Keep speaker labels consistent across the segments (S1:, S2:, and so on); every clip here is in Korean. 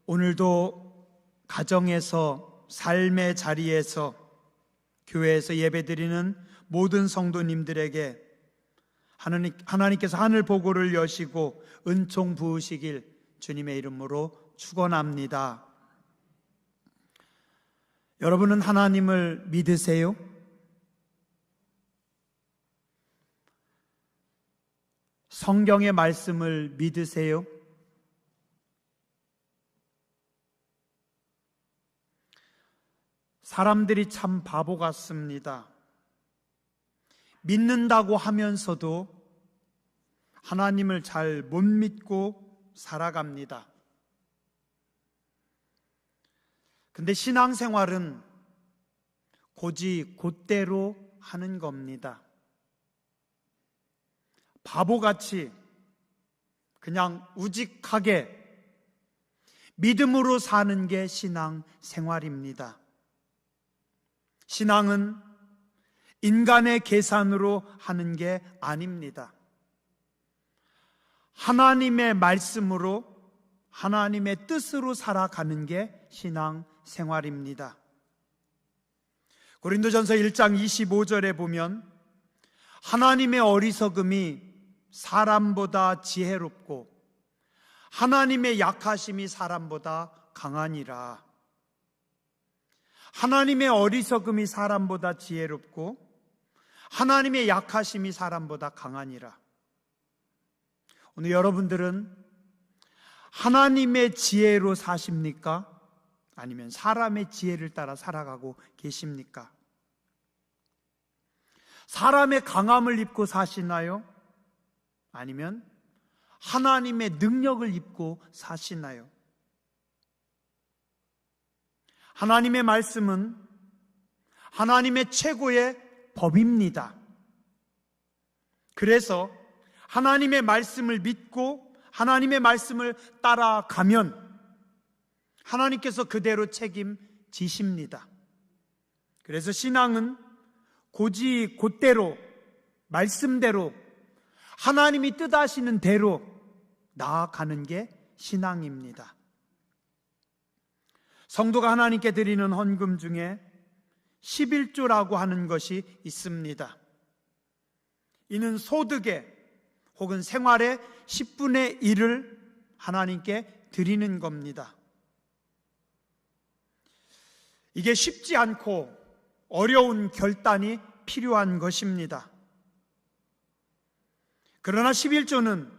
S1: 오늘도 가정에서, 삶의 자리에서, 교회에서 예배드리는 모든 성도님들에게 하나님께서 하늘 보고를 여시고 은총 부으시길 주님의 이름으로 축원합니다. 여러분은 하나님을 믿으세요? 성경의 말씀을 믿으세요? 사람들이 참 바보 같습니다. 믿는다고 하면서도 하나님을 잘 못 믿고 살아갑니다. 근데 신앙생활은 곧대로 하는 겁니다. 바보같이 그냥 우직하게 믿음으로 사는 게 신앙생활입니다. 신앙은 인간의 계산으로 하는 게 아닙니다. 하나님의 말씀으로, 하나님의 뜻으로 살아가는 게 신앙생활입니다. 고린도전서 1장 25절에 보면 하나님의 어리석음이 사람보다 지혜롭고 하나님의 약하심이 사람보다 강하니라. 하나님의 어리석음이 사람보다 지혜롭고 하나님의 약하심이 사람보다 강하니라. 오늘 여러분들은 하나님의 지혜로 사십니까? 아니면 사람의 지혜를 따라 살아가고 계십니까? 사람의 강함을 입고 사시나요? 아니면 하나님의 능력을 입고 사시나요? 하나님의 말씀은 하나님의 최고의 법입니다. 그래서 하나님의 말씀을 믿고 하나님의 말씀을 따라가면 하나님께서 그대로 책임지십니다. 그래서 신앙은 곧대로, 말씀대로, 하나님이 뜻하시는 대로 나아가는 게 신앙입니다. 성도가 하나님께 드리는 헌금 중에 11조라고 하는 것이 있습니다. 이는 소득의 혹은 생활의 10분의 1을 하나님께 드리는 겁니다. 이게 쉽지 않고 어려운 결단이 필요한 것입니다. 그러나 11조는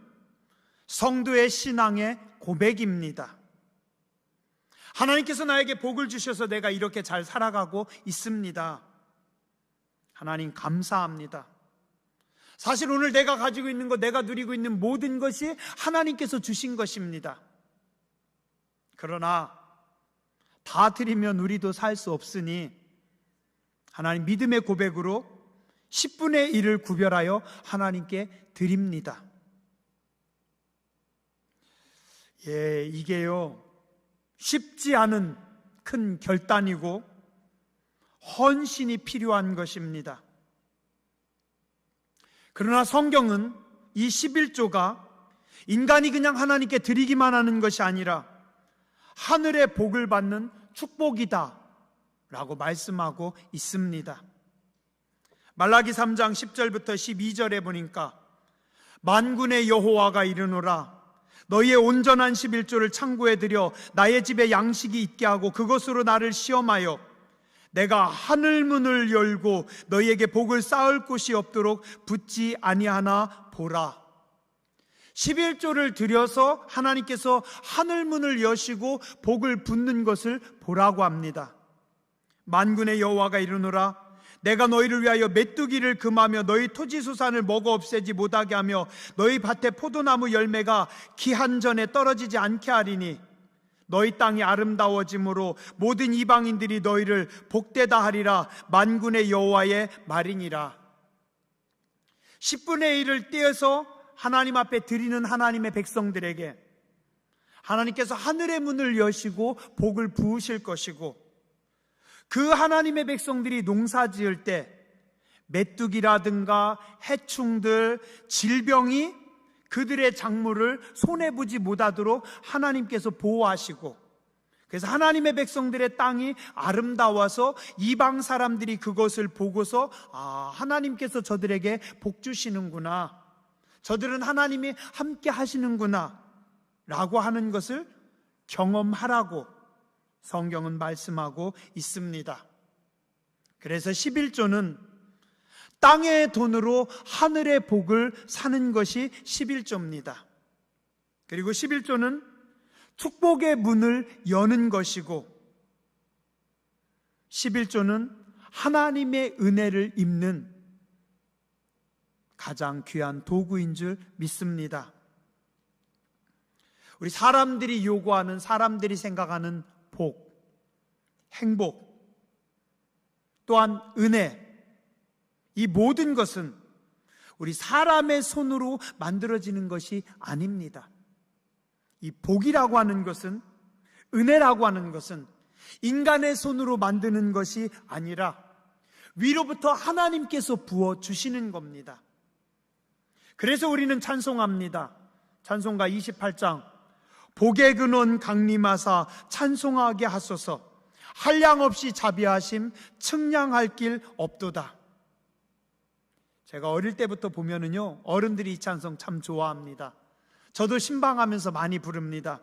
S1: 성도의 신앙의 고백입니다. 하나님께서 나에게 복을 주셔서 내가 이렇게 잘 살아가고 있습니다. 하나님 감사합니다. 사실 오늘 내가 가지고 있는 것, 내가 누리고 있는 모든 것이 하나님께서 주신 것입니다. 그러나 다 드리면 우리도 살 수 없으니 하나님 믿음의 고백으로 10분의 1을 구별하여 하나님께 드립니다. 이게요, 쉽지 않은 큰 결단이고 헌신이 필요한 것입니다. 그러나 성경은 이 11조가 인간이 그냥 하나님께 드리기만 하는 것이 아니라 하늘의 복을 받는 축복이다 라고 말씀하고 있습니다. 말라기 3장 10절부터 12절에 보니까 만군의 여호와가 이르노라, 너희의 온전한 11조를 창고에 들여 나의 집에 양식이 있게 하고 그것으로 나를 시험하여 내가 하늘문을 열고 너희에게 복을 쌓을 곳이 없도록 붙지 아니하나 보라. 11조를 들여서 하나님께서 하늘문을 여시고 복을 붓는 것을 보라고 합니다. 만군의 여호와가 이르노라, 내가 너희를 위하여 메뚜기를 금하며 너희 토지수산을 먹어 없애지 못하게 하며 너희 밭에 포도나무 열매가 기한 전에 떨어지지 않게 하리니 너희 땅이 아름다워짐으로 모든 이방인들이 너희를 복되다 하리라. 만군의 여호와의 말이니라. 10분의 1을 떼어서 하나님 앞에 드리는 하나님의 백성들에게 하나님께서 하늘의 문을 여시고 복을 부으실 것이고, 그 하나님의 백성들이 농사 지을 때 메뚜기라든가 해충들, 질병이 그들의 작물을 손해보지 못하도록 하나님께서 보호하시고, 그래서 하나님의 백성들의 땅이 아름다워서 이방 사람들이 그것을 보고서 하나님께서 저들에게 복 주시는구나, 저들은 하나님이 함께 하시는구나 라고 하는 것을 경험하라고 성경은 말씀하고 있습니다. 그래서 11조는 땅의 돈으로 하늘의 복을 사는 것이 11조입니다. 그리고 11조는 축복의 문을 여는 것이고, 11조는 하나님의 은혜를 입는 가장 귀한 도구인 줄 믿습니다. 우리 사람들이 요구하는, 사람들이 생각하는 복, 행복, 또한 은혜, 이 모든 것은 우리 사람의 손으로 만들어지는 것이 아닙니다. 이 복이라고 하는 것은, 은혜라고 하는 것은 인간의 손으로 만드는 것이 아니라 위로부터 하나님께서 부어주시는 겁니다. 그래서 우리는 찬송합니다. 찬송가 28장, 복의 근원 강림하사 찬송하게 하소서, 한량없이 자비하심 측량할 길 없도다. 제가 어릴 때부터 보면은요, 어른들이 이 찬송 참 좋아합니다. 저도 신방하면서 많이 부릅니다.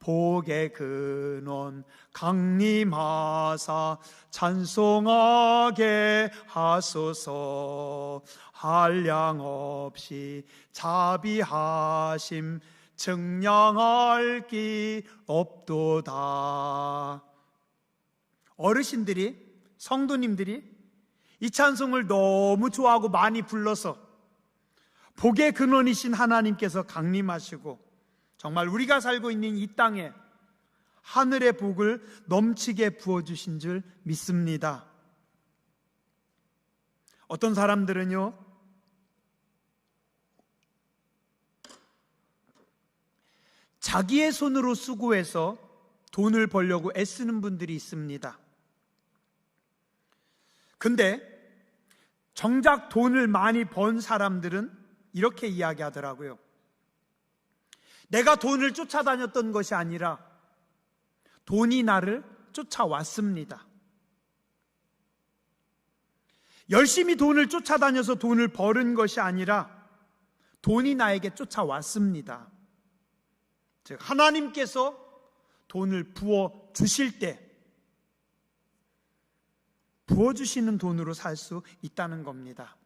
S1: 복의 근원 강림하사 찬송하게 하소서, 한량없이 자비하심 측량할 길 없도다. 어르신들이, 성도님들이 이 찬송을 너무 좋아하고 많이 불러서 복의 근원이신 하나님께서 강림하시고 정말 우리가 살고 있는 이 땅에 하늘의 복을 넘치게 부어주신 줄 믿습니다. 어떤 사람들은요, 자기의 손으로 수고해서 돈을 벌려고 애쓰는 분들이 있습니다. 근데 정작 돈을 많이 번 사람들은 이렇게 이야기하더라고요. 내가 돈을 쫓아다녔던 것이 아니라 돈이 나를 쫓아왔습니다. 열심히 돈을 쫓아다녀서 돈을 버는 것이 아니라 돈이 나에게 쫓아왔습니다. 즉 하나님께서 돈을 부어 주실 때 부어주시는 돈으로 살 수 있다는 겁니다.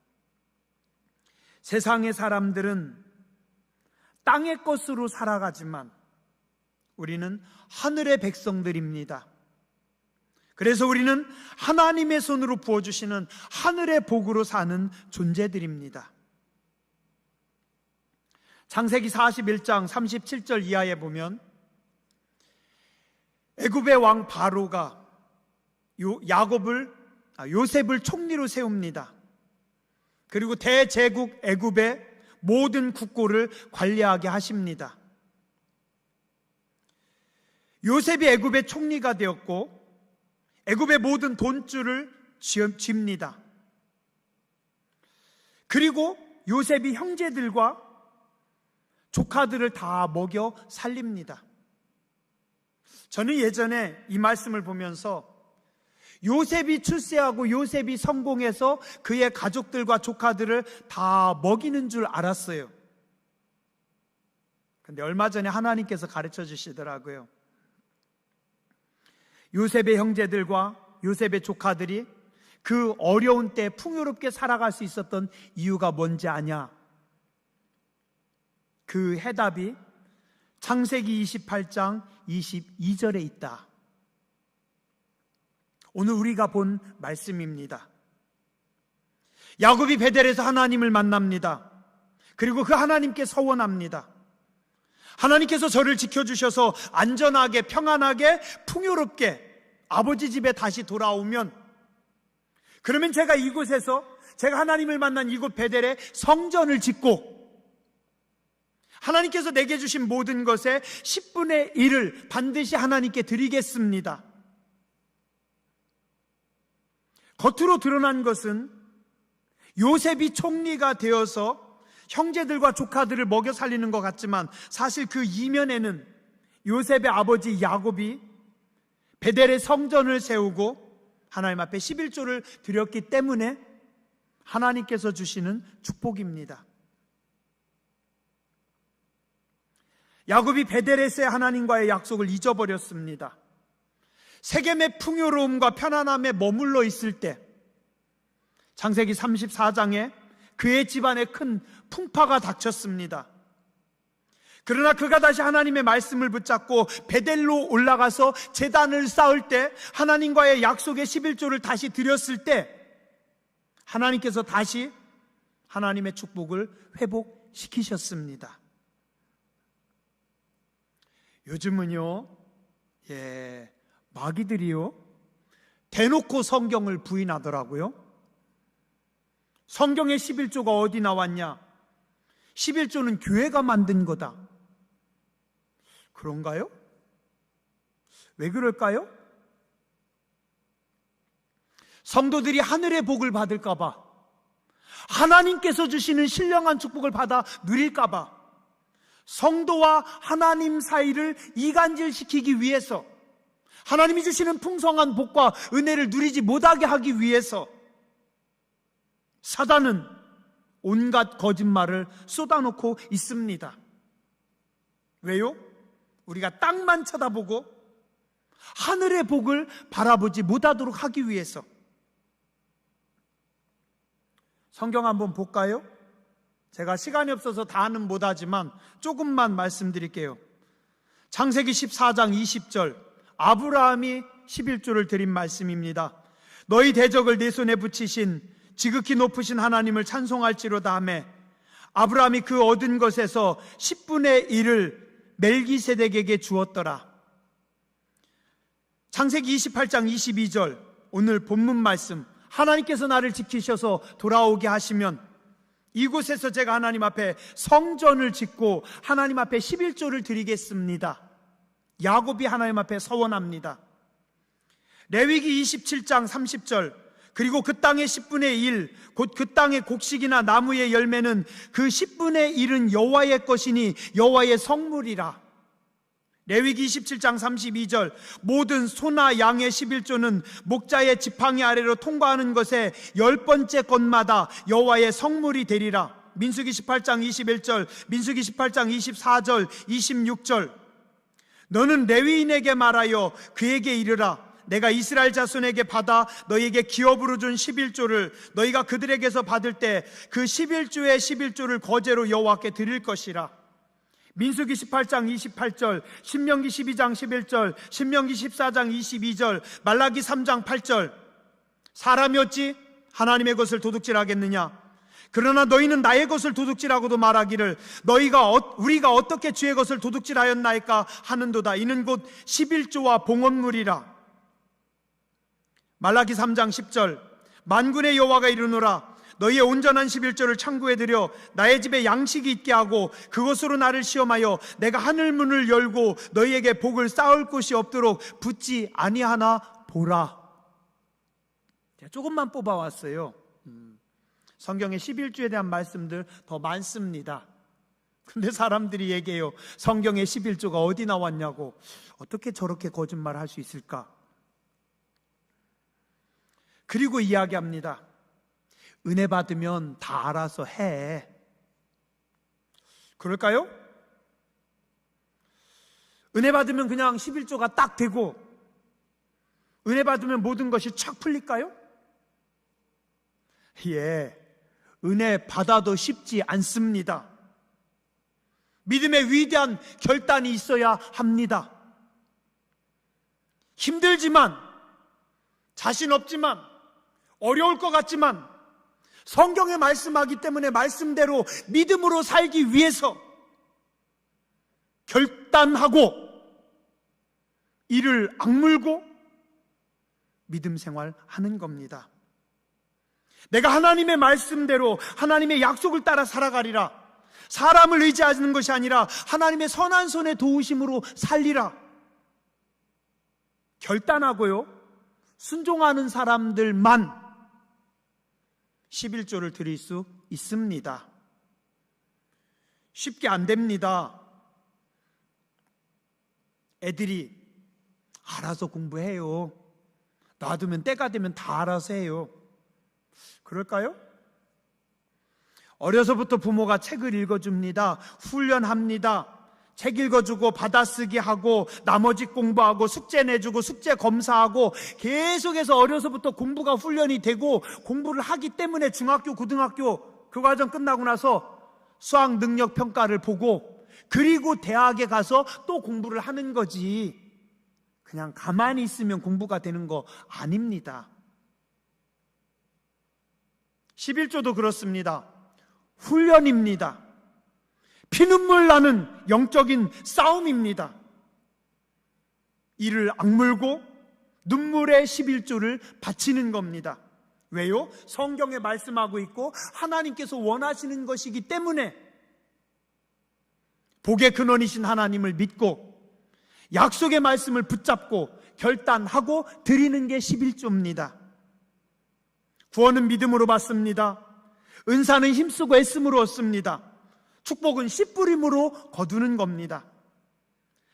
S1: 세상의 사람들은 땅의 것으로 살아가지만 우리는 하늘의 백성들입니다. 그래서 우리는 하나님의 손으로 부어주시는 하늘의 복으로 사는 존재들입니다. 창세기 41장 37절 이하에 보면 애굽의 왕 바로가 요셉을 총리로 세웁니다. 그리고 대제국 애굽의 모든 국고를 관리하게 하십니다. 요셉이 애굽의 총리가 되었고 애굽의 모든 돈줄을 쥡니다. 그리고 요셉이 형제들과 조카들을 다 먹여 살립니다. 저는 예전에 이 말씀을 보면서 요셉이 출세하고 요셉이 성공해서 그의 가족들과 조카들을 다 먹이는 줄 알았어요. 근데 얼마 전에 하나님께서 가르쳐 주시더라고요. 요셉의 형제들과 요셉의 조카들이 그 어려운 때 풍요롭게 살아갈 수 있었던 이유가 뭔지 아냐? 그 해답이 창세기 28장 22절에 있다. 오늘 우리가 본 말씀입니다. 야곱이 베델에서 하나님을 만납니다. 그리고 그 하나님께 서원합니다. 하나님께서 저를 지켜주셔서 안전하게 평안하게 풍요롭게 아버지 집에 다시 돌아오면, 그러면 제가 이곳에서 제가 하나님을 만난 이곳 베델에 성전을 짓고 하나님께서 내게 주신 모든 것의 10분의 1을 반드시 하나님께 드리겠습니다. 겉으로 드러난 것은 요셉이 총리가 되어서 형제들과 조카들을 먹여 살리는 것 같지만 사실 그 이면에는 요셉의 아버지 야곱이 베델의 성전을 세우고 하나님 앞에 11조를 드렸기 때문에 하나님께서 주시는 축복입니다. 야곱이 베델에서의 하나님과의 약속을 잊어버렸습니다. 세겜의 풍요로움과 편안함에 머물러 있을 때 창세기 34장에 그의 집안에 큰 풍파가 닥쳤습니다. 그러나 그가 다시 하나님의 말씀을 붙잡고 베델로 올라가서 제단을 쌓을 때 하나님과의 약속의 11조를 다시 드렸을 때 하나님께서 다시 하나님의 축복을 회복시키셨습니다. 요즘은요, 마귀들이요, 대놓고 성경을 부인하더라고요. 성경의 11조가 어디 나왔냐? 11조는 교회가 만든 거다. 그런가요? 왜 그럴까요? 성도들이 하늘의 복을 받을까봐, 하나님께서 주시는 신령한 축복을 받아 누릴까봐, 성도와 하나님 사이를 이간질시키기 위해서, 하나님이 주시는 풍성한 복과 은혜를 누리지 못하게 하기 위해서 사단은 온갖 거짓말을 쏟아놓고 있습니다. 왜요? 우리가 땅만 쳐다보고 하늘의 복을 바라보지 못하도록 하기 위해서. 성경 한번 볼까요? 제가 시간이 없어서 다는 못하지만 조금만 말씀드릴게요. 창세기 14장 20절, 아브라함이 11조를 드린 말씀입니다. 너희 대적을 내 손에 붙이신 지극히 높으신 하나님을 찬송할지로다 하매 아브라함이 그 얻은 것에서 10분의 1을 멜기세덱에게 주었더라. 창세기 28장 22절, 오늘 본문 말씀, 하나님께서 나를 지키셔서 돌아오게 하시면 이곳에서 제가 하나님 앞에 성전을 짓고 하나님 앞에 11조를 드리겠습니다. 야곱이 하나님 앞에 서원합니다. 레위기 27장 30절, 그리고 그 땅의 10분의 1, 곧 그 땅의 곡식이나 나무의 열매는 그 10분의 1은 여호와의 것이니 여호와의 성물이라. 레위기 27장 32절, 모든 소나 양의 11조는 목자의 지팡이 아래로 통과하는 것에 10번째 것마다 여호와의 성물이 되리라. 민수기 18장 21절, 민수기 18장 24절, 26절, 너는 레위인에게 말하여 그에게 이르라. 내가 이스라엘 자손에게 받아 너희에게 기업으로 준 11조를 너희가 그들에게서 받을 때 그 11조의 11조를 거제로 여호와께 드릴 것이라. 민수기 18장 28절, 신명기 12장 11절, 신명기 14장 22절, 말라기 3장 8절. 사람이 어찌 하나님의 것을 도둑질하겠느냐? 그러나 너희는 나의 것을 도둑질하고도 말하기를 우리가 어떻게 주의 것을 도둑질하였나이까 하는도다. 이는 곧 11조와 봉헌물이라. 말라기 3장 10절, 만군의 여호와가 이르노라. 너희의 온전한 11조를 창고에 들여 나의 집에 양식이 있게 하고 그것으로 나를 시험하여 내가 하늘문을 열고 너희에게 복을 쌓을 곳이 없도록 붙지 아니하나 보라. 제가 조금만 뽑아왔어요. 성경의 11조에 대한 말씀들 더 많습니다. 근데 사람들이 얘기해요. 성경의 11조가 어디 나왔냐고. 어떻게 저렇게 거짓말 할 수 있을까? 그리고 이야기합니다. 은혜 받으면 다 알아서 해. 그럴까요? 은혜 받으면 그냥 11조가 딱 되고 은혜 받으면 모든 것이 착 풀릴까요? 은혜 받아도 쉽지 않습니다. 믿음의 위대한 결단이 있어야 합니다. 힘들지만, 자신 없지만, 어려울 것 같지만 성경에 말씀하기 때문에 말씀대로 믿음으로 살기 위해서 결단하고 이를 악물고 믿음 생활하는 겁니다. 내가 하나님의 말씀대로 하나님의 약속을 따라 살아가리라. 사람을 의지하는 것이 아니라 하나님의 선한 손의 도우심으로 살리라. 결단하고요, 순종하는 사람들만 11조를 드릴 수 있습니다. 쉽게 안 됩니다. 애들이 알아서 공부해요. 놔두면 때가 되면 다 알아서 해요. 그럴까요? 어려서부터 부모가 책을 읽어줍니다. 훈련합니다. 책 읽어주고 받아쓰기 하고 나머지 공부하고 숙제 내주고 숙제 검사하고 계속해서 어려서부터 공부가 훈련이 되고 공부를 하기 때문에 중학교, 고등학교 그 과정 끝나고 나서 수학 능력 평가를 보고 그리고 대학에 가서 또 공부를 하는 거지. 그냥 가만히 있으면 공부가 되는 거 아닙니다. 11조도 그렇습니다. 훈련입니다. 피눈물 나는 영적인 싸움입니다. 이를 악물고 눈물의 11조를 바치는 겁니다. 왜요? 성경에 말씀하고 있고 하나님께서 원하시는 것이기 때문에 복의 근원이신 하나님을 믿고 약속의 말씀을 붙잡고 결단하고 드리는 게 11조입니다. 구원은 믿음으로 받습니다. 은사는 힘쓰고 애씀으로 얻습니다. 축복은 씨 뿌림으로 거두는 겁니다.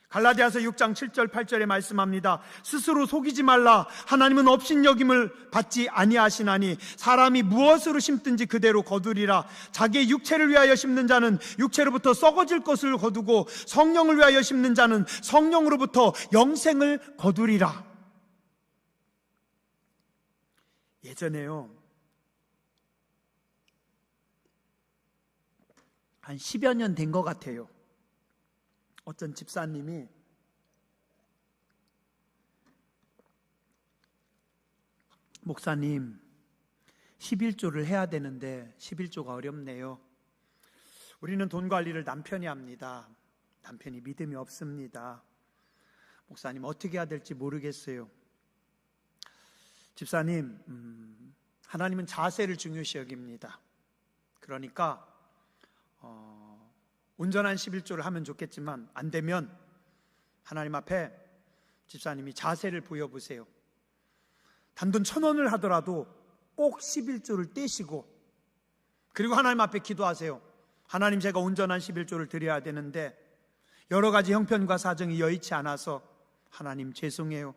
S1: 갈라디아서 6장 7절 8절에 말씀합니다. 스스로 속이지 말라. 하나님은 업신여김을 받지 아니하시나니 사람이 무엇으로 심든지 그대로 거두리라. 자기의 육체를 위하여 심는 자는 육체로부터 썩어질 것을 거두고 성령을 위하여 심는 자는 성령으로부터 영생을 거두리라. 예전에요, 한 10여 년 된 것 같아요. 어떤 집사님이 목사님 11조를 해야 되는데 11조가 어렵네요. 우리는 돈 관리를 남편이 합니다. 남편이 믿음이 없습니다. 목사님 어떻게 해야 될지 모르겠어요. 집사님, 하나님은 자세를 중요시 여깁니다. 그러니까 온전한 11조를 하면 좋겠지만 안 되면 하나님 앞에 집사님이 자세를 보여보세요. 단돈 1,000원을 하더라도 꼭 11조를 떼시고 그리고 하나님 앞에 기도하세요. 하나님, 제가 온전한 11조를 드려야 되는데 여러 가지 형편과 사정이 여의치 않아서 하나님 죄송해요.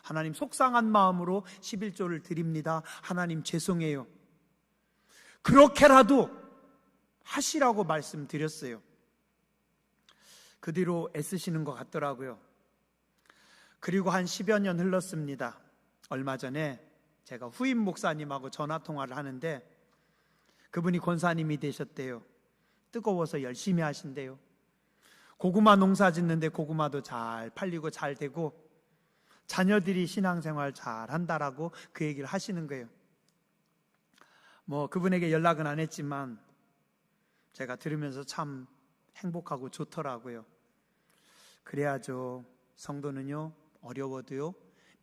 S1: 하나님 속상한 마음으로 11조를 드립니다. 하나님 죄송해요. 그렇게라도 하시라고 말씀드렸어요. 그 뒤로 애쓰시는 것 같더라고요. 그리고 한 10여 년 흘렀습니다. 얼마 전에 제가 후임 목사님하고 전화통화를 하는데 그분이 권사님이 되셨대요. 뜨거워서 열심히 하신대요. 고구마 농사 짓는데 고구마도 잘 팔리고 잘 되고 자녀들이 신앙생활 잘 한다라고 그 얘기를 하시는 거예요. 그분에게 연락은 안 했지만 제가 들으면서 참 행복하고 좋더라고요. 그래야죠. 성도는요, 어려워도요,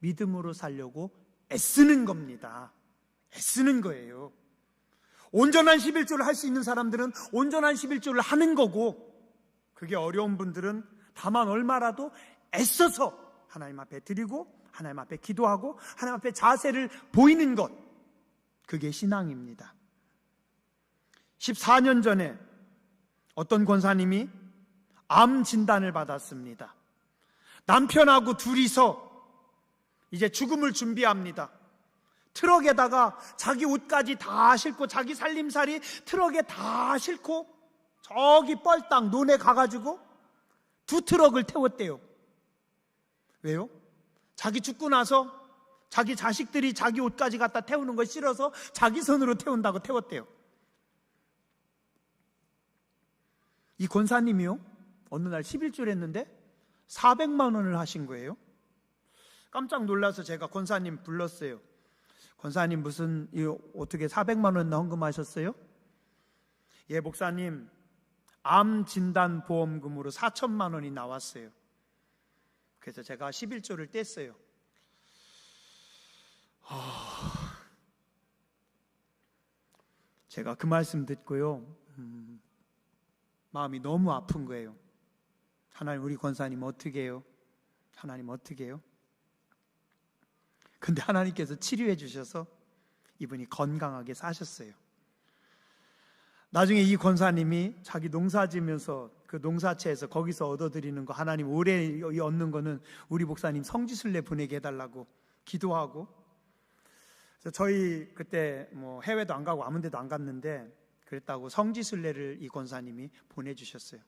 S1: 믿음으로 살려고 애쓰는 겁니다. 애쓰는 거예요. 온전한 11조를 할 수 있는 사람들은 온전한 11조를 하는 거고, 그게 어려운 분들은 다만 얼마라도 애써서 하나님 앞에 드리고 하나님 앞에 기도하고 하나님 앞에 자세를 보이는 것, 그게 신앙입니다. 14년 전에 어떤 권사님이 암 진단을 받았습니다. 남편하고 둘이서 이제 죽음을 준비합니다. 트럭에다가 자기 옷까지 다 싣고 자기 살림살이 트럭에 다 싣고 저기 뻘땅 논에 가가지고 2트럭을 태웠대요. 왜요? 자기 죽고 나서 자기 자식들이 자기 옷까지 갖다 태우는 거 싫어서 자기 손으로 태운다고 태웠대요. 이 권사님이요, 어느 날 11조를 했는데 400만 원을 하신 거예요. 깜짝 놀라서 제가 권사님 불렀어요. 권사님 어떻게 400만 원 헌금하셨어요? 예, 목사님, 암 진단 보험금으로 4천만 원이 나왔어요. 그래서 제가 11조를 뗐어요. 제가 그 말씀 듣고요, 마음이 너무 아픈 거예요. 하나님, 우리 권사님 어떻게 해요? 하나님 어떻게 해요? 근데 하나님께서 치료해 주셔서 이분이 건강하게 사셨어요. 나중에 이 권사님이 자기 농사 지으면서 그 농사채에서 거기서 얻어들이는 거, 하나님 올해 얻는 거는 우리 목사님 성지순례 보내게 해달라고 기도하고, 그래서 저희 그때 뭐 해외도 안 가고 아무 데도 안 갔는데 그랬다고 성지순례를 이 권사님이 보내주셨어요.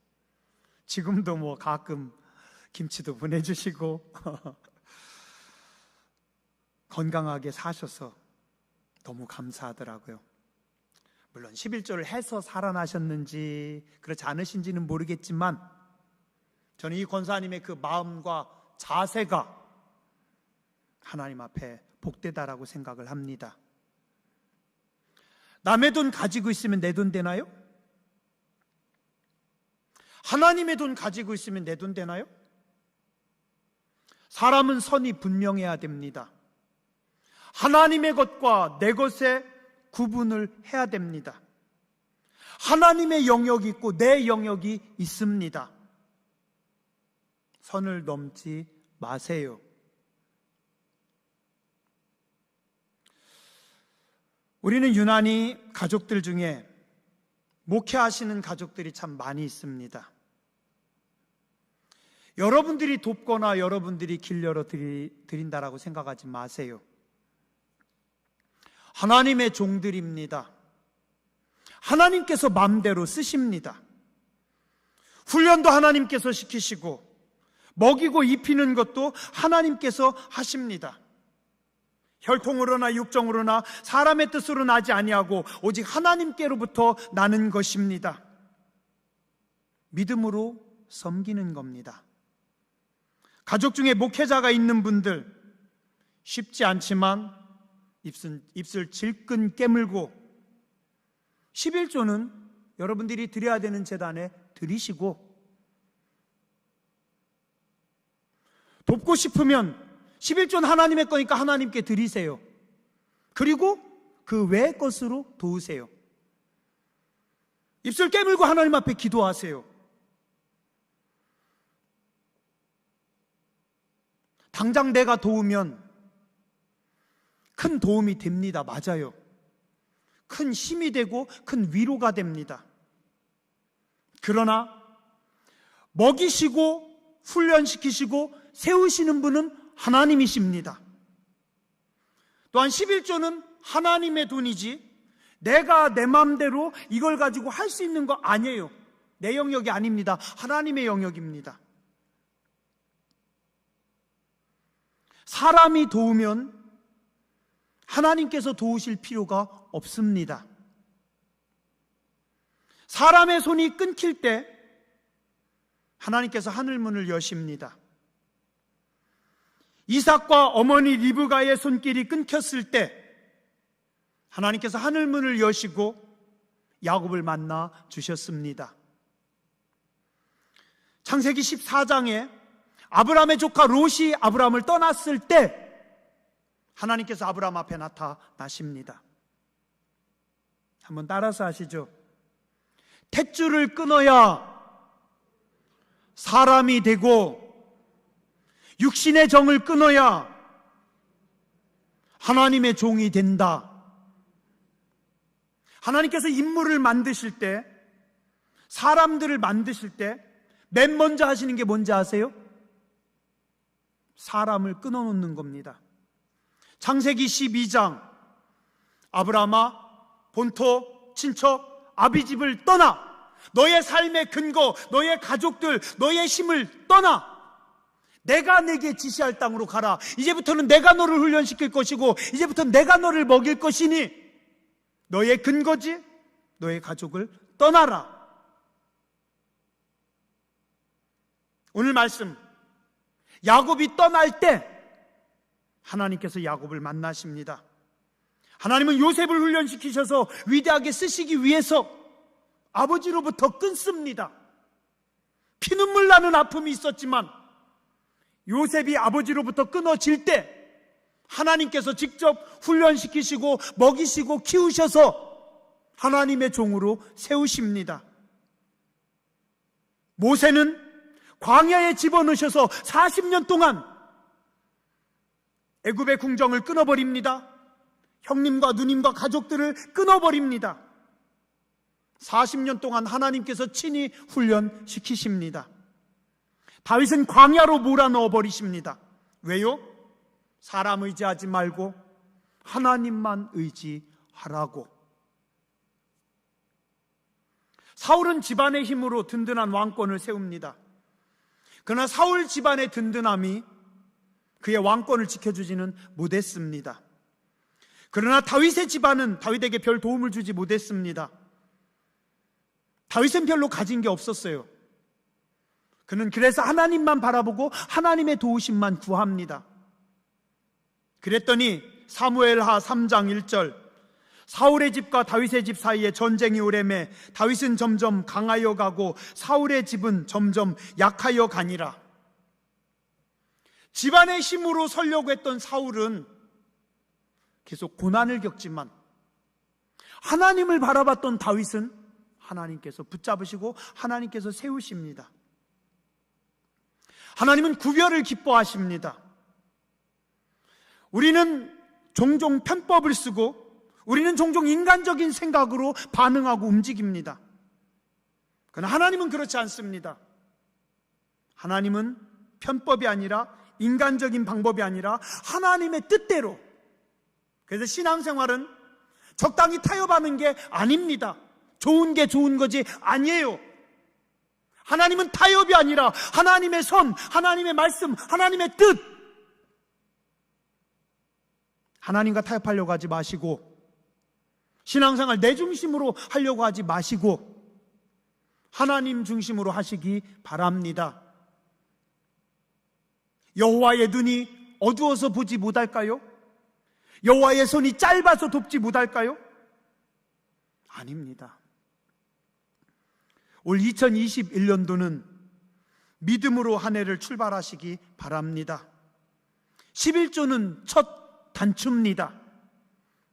S1: 지금도 뭐 가끔 김치도 보내주시고 건강하게 사셔서 너무 감사하더라고요. 물론 11조를 해서 살아나셨는지 그렇지 않으신지는 모르겠지만 저는 이 권사님의 그 마음과 자세가 하나님 앞에 복되다라고 생각을 합니다. 남의 돈 가지고 있으면 내 돈 되나요? 하나님의 돈 가지고 있으면 내 돈 되나요? 사람은 선이 분명해야 됩니다. 하나님의 것과 내 것의 구분을 해야 됩니다. 하나님의 영역이 있고 내 영역이 있습니다. 선을 넘지 마세요. 우리는 유난히 가족들 중에 목회하시는 가족들이 참 많이 있습니다. 여러분들이 돕거나 여러분들이 길 열어 드린다라고 생각하지 마세요. 하나님의 종들입니다. 하나님께서 마음대로 쓰십니다. 훈련도 하나님께서 시키시고 먹이고 입히는 것도 하나님께서 하십니다. 혈통으로나 육정으로나 사람의 뜻으로 나지 아니하고 오직 하나님께로부터 나는 것입니다. 믿음으로 섬기는 겁니다. 가족 중에 목회자가 있는 분들 쉽지 않지만 입술 질끈 깨물고 11조는 여러분들이 드려야 되는 제단에 드리시고, 돕고 싶으면 11조는 하나님의 거니까 하나님께 드리세요. 그리고 그 외의 것으로 도우세요. 입술 깨물고 하나님 앞에 기도하세요. 당장 내가 도우면 큰 도움이 됩니다. 맞아요. 큰 힘이 되고 큰 위로가 됩니다. 그러나 먹이시고 훈련시키시고 세우시는 분은 하나님이십니다. 또한 11조는 하나님의 돈이지 내가 내 마음대로 이걸 가지고 할 수 있는 거 아니에요. 내 영역이 아닙니다. 하나님의 영역입니다. 사람이 도우면 하나님께서 도우실 필요가 없습니다. 사람의 손이 끊길 때 하나님께서 하늘문을 여십니다. 이삭과 어머니 리브가의 손길이 끊겼을 때 하나님께서 하늘문을 여시고 야곱을 만나 주셨습니다. 창세기 14장에 아브라함의 조카 롯이 아브라함을 떠났을 때 하나님께서 아브라함 앞에 나타나십니다. 한번 따라서 하시죠. 탯줄을 끊어야 사람이 되고 육신의 정을 끊어야 하나님의 종이 된다. 하나님께서 인물을 만드실 때, 사람들을 만드실 때 맨 먼저 하시는 게 뭔지 아세요? 사람을 끊어놓는 겁니다. 창세기 12장 아브라함아 본토 친척 아비집을 떠나 너의 삶의 근거, 너의 가족들, 너의 힘을 떠나 내가 내게 지시할 땅으로 가라. 이제부터는 내가 너를 훈련시킬 것이고 이제부터는 내가 너를 먹일 것이니 너의 근거지 너의 가족을 떠나라. 오늘 말씀 야곱이 떠날 때 하나님께서 야곱을 만나십니다. 하나님은 요셉을 훈련시키셔서 위대하게 쓰시기 위해서 아버지로부터 끊습니다. 피눈물 나는 아픔이 있었지만 요셉이 아버지로부터 끊어질 때 하나님께서 직접 훈련시키시고 먹이시고 키우셔서 하나님의 종으로 세우십니다. 모세는 광야에 집어넣으셔서 40년 동안 애굽의 궁정을 끊어버립니다. 형님과 누님과 가족들을 끊어버립니다. 40년 동안 하나님께서 친히 훈련시키십니다. 다윗은 광야로 몰아넣어 버리십니다. 왜요? 사람 의지하지 말고 하나님만 의지하라고. 사울은 집안의 힘으로 든든한 왕권을 세웁니다. 그러나 사울 집안의 든든함이 그의 왕권을 지켜주지는 못했습니다. 그러나 다윗의 집안은 다윗에게 별 도움을 주지 못했습니다. 다윗은 별로 가진 게 없었어요. 그는 그래서 하나님만 바라보고 하나님의 도우심만 구합니다. 그랬더니 사무엘하 3장 1절, 사울의 집과 다윗의 집 사이에 전쟁이 오래매 다윗은 점점 강하여 가고 사울의 집은 점점 약하여 가니라. 집안의 힘으로 서려고 했던 사울은 계속 고난을 겪지만, 하나님을 바라봤던 다윗은 하나님께서 붙잡으시고 하나님께서 세우십니다. 하나님은 구별을 기뻐하십니다. 우리는 종종 편법을 쓰고 우리는 종종 인간적인 생각으로 반응하고 움직입니다. 그러나 하나님은 그렇지 않습니다. 하나님은 편법이 아니라, 인간적인 방법이 아니라 하나님의 뜻대로. 그래서 신앙생활은 적당히 타협하는 게 아닙니다. 좋은 게 좋은 거지 아니에요. 하나님은 타협이 아니라 하나님의 선, 하나님의 말씀, 하나님의 뜻. 하나님과 타협하려고 하지 마시고, 신앙생활 내 중심으로 하려고 하지 마시고 하나님 중심으로 하시기 바랍니다. 여호와의 눈이 어두워서 보지 못할까요? 여호와의 손이 짧아서 돕지 못할까요? 아닙니다. 올 2021년도는 믿음으로 한 해를 출발하시기 바랍니다. 11조는 첫 단추입니다.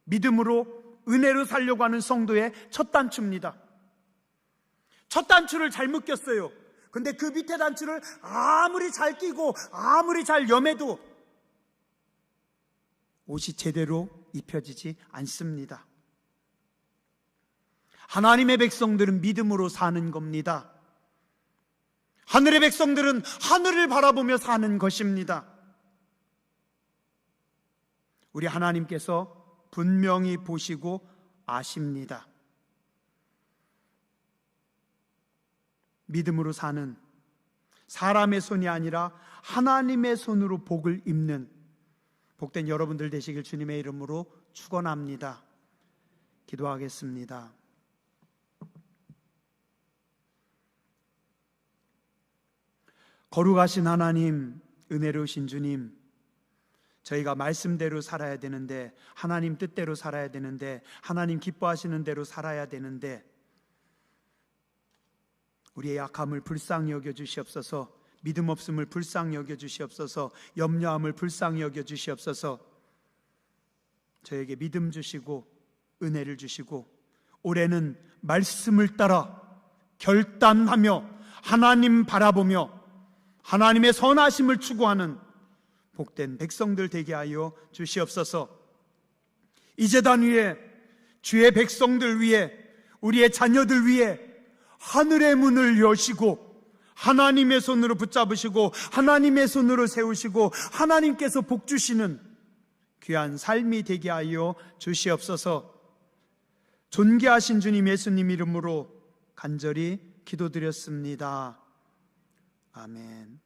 S1: 믿음으로 은혜로 살려고 하는 성도의 첫 단추입니다. 첫 단추를 잘못 꼈어요. 근데 그 밑에 단추를 아무리 잘 끼고 아무리 잘 염해도 옷이 제대로 입혀지지 않습니다. 하나님의 백성들은 믿음으로 사는 겁니다. 하늘의 백성들은 하늘을 바라보며 사는 것입니다. 우리 하나님께서 분명히 보시고 아십니다. 믿음으로 사는, 사람의 손이 아니라 하나님의 손으로 복을 입는 복된 여러분들 되시길 주님의 이름으로 축원합니다. 기도하겠습니다. 거룩하신 하나님, 은혜로우신 주님, 저희가 말씀대로 살아야 되는데, 하나님 뜻대로 살아야 되는데, 하나님 기뻐하시는 대로 살아야 되는데, 우리의 약함을 불쌍히 여겨 주시옵소서. 믿음 없음을 불쌍히 여겨 주시옵소서. 염려함을 불쌍히 여겨 주시옵소서. 저에게 믿음 주시고 은혜를 주시고, 올해는 말씀을 따라 결단하며 하나님 바라보며 하나님의 선하심을 추구하는 복된 백성들 되게 하여 주시옵소서. 이 제단 위에, 주의 백성들 위에, 우리의 자녀들 위에 하늘의 문을 여시고 하나님의 손으로 붙잡으시고 하나님의 손으로 세우시고 하나님께서 복 주시는 귀한 삶이 되게 하여 주시옵소서. 존귀하신 주님 예수님 이름으로 간절히 기도드렸습니다. 아멘.